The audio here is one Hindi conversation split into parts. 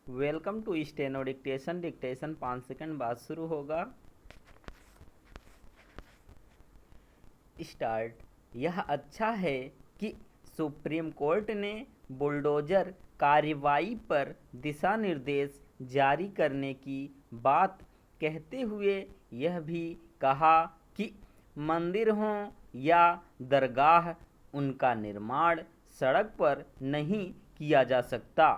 Welcome to steno dictation. Dictation 5 second बाद शुरू होगा। स्टार्ट। यह अच्छा है कि सुप्रीम कोर्ट ने बुलडोजर कार्रवाई पर दिशा निर्देश जारी करने की बात कहते हुए यह भी कहा कि मंदिर हों या दरगाह, उनका निर्माण सड़क पर नहीं किया जा सकता।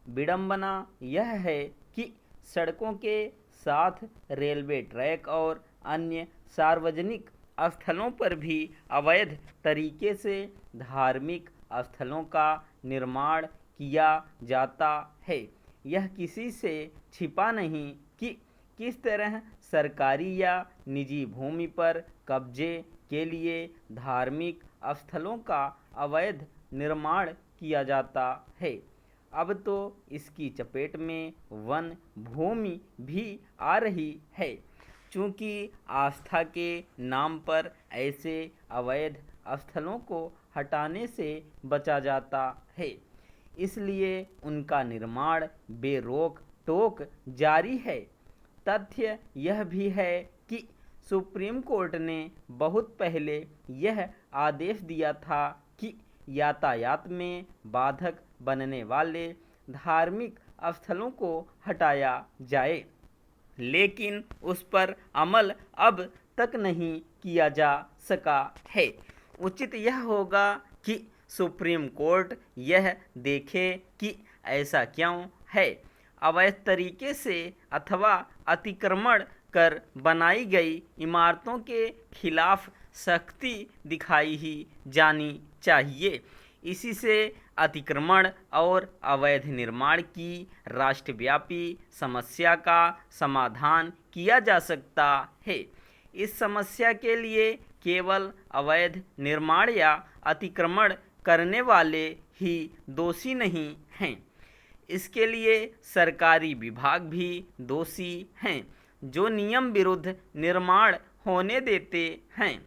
विडंबना यह है कि सड़कों के साथ रेलवे ट्रैक और अन्य सार्वजनिक स्थलों पर भी अवैध तरीके से धार्मिक स्थलों का निर्माण किया जाता है। यह किसी से छिपा नहीं कि किस तरह सरकारी या निजी भूमि पर कब्जे के लिए धार्मिक स्थलों का अवैध निर्माण किया जाता है। अब तो इसकी चपेट में वन भूमि भी आ रही है। चूँकि आस्था के नाम पर ऐसे अवैध स्थलों को हटाने से बचा जाता है, इसलिए उनका निर्माण बेरोक टोक जारी है। तथ्य यह भी है कि सुप्रीम कोर्ट ने बहुत पहले यह आदेश दिया था कि यातायात में बाधक बनने वाले धार्मिक स्थलों को हटाया जाए, लेकिन उस पर अमल अब तक नहीं किया जा सका है। उचित यह होगा कि सुप्रीम कोर्ट यह देखे कि ऐसा क्यों है। अवैध तरीके से अथवा अतिक्रमण कर बनाई गई इमारतों के खिलाफ सख्ती दिखाई ही जानी चाहिए। इसी से अतिक्रमण और अवैध निर्माण की राष्ट्रव्यापी समस्या का समाधान किया जा सकता है। इस समस्या के लिए केवल अवैध निर्माण या अतिक्रमण करने वाले ही दोषी नहीं हैं। इसके लिए सरकारी विभाग भी दोषी हैं, जो नियम विरुद्ध निर्माण होने देते हैं।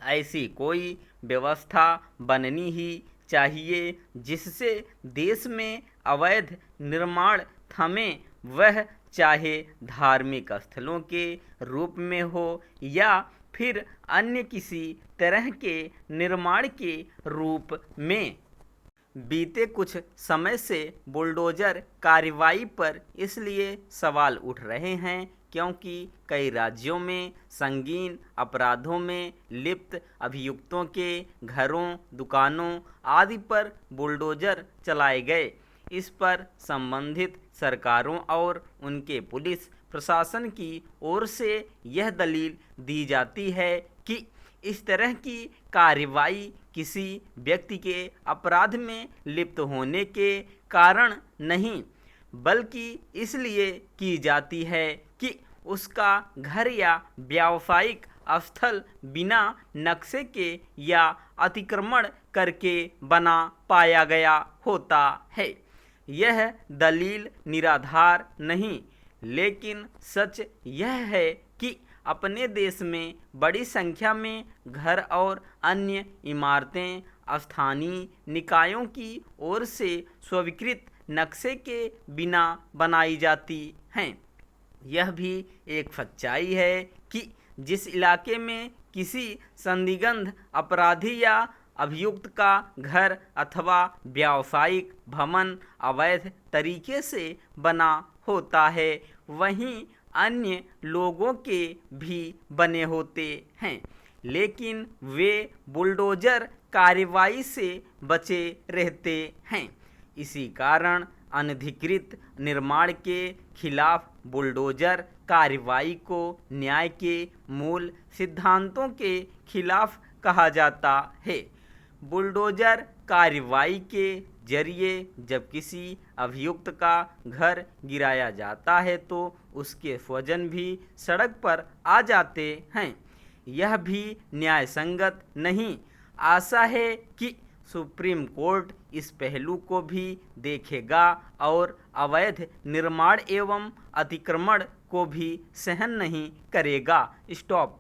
ऐसी कोई व्यवस्था बननी ही चाहिए जिससे देश में अवैध निर्माण थमे, वह चाहे धार्मिक स्थलों के रूप में हो या फिर अन्य किसी तरह के निर्माण के रूप में। बीते कुछ समय से बुलडोजर कार्रवाई पर इसलिए सवाल उठ रहे हैं क्योंकि कई राज्यों में संगीन अपराधों में लिप्त अभियुक्तों के घरों, दुकानों आदि पर बुलडोजर चलाए गए। इस पर संबंधित सरकारों और उनके पुलिस प्रशासन की ओर से यह दलील दी जाती है कि इस तरह की कार्रवाई किसी व्यक्ति के अपराध में लिप्त होने के कारण नहीं, बल्कि इसलिए की जाती है कि उसका घर या व्यावसायिक स्थल बिना नक्शे के या अतिक्रमण करके बना पाया गया होता है। यह दलील निराधार नहीं, लेकिन सच यह है कि अपने देश में बड़ी संख्या में घर और अन्य इमारतें स्थानीय निकायों की ओर से स्वीकृत नक्शे के बिना बनाई जाती हैं। यह भी एक सच्चाई है कि जिस इलाके में किसी संदिग्ध अपराधी या अभियुक्त का घर अथवा व्यावसायिक भवन अवैध तरीके से बना होता है, वहीं अन्य लोगों के भी बने होते हैं, लेकिन वे बुलडोजर कार्रवाई से बचे रहते हैं। इसी कारण अनधिकृत निर्माण के खिलाफ बुलडोजर कार्रवाई को न्याय के मूल सिद्धांतों के खिलाफ कहा जाता है। बुलडोजर कार्रवाई के जरिए जब किसी अभियुक्त का घर गिराया जाता है तो उसके स्वजन भी सड़क पर आ जाते हैं। यह भी न्याय संगत नहीं। आशा है कि सुप्रीम कोर्ट इस पहलू को भी देखेगा और अवैध निर्माण एवं अतिक्रमण को भी सहन नहीं करेगा। स्टॉप।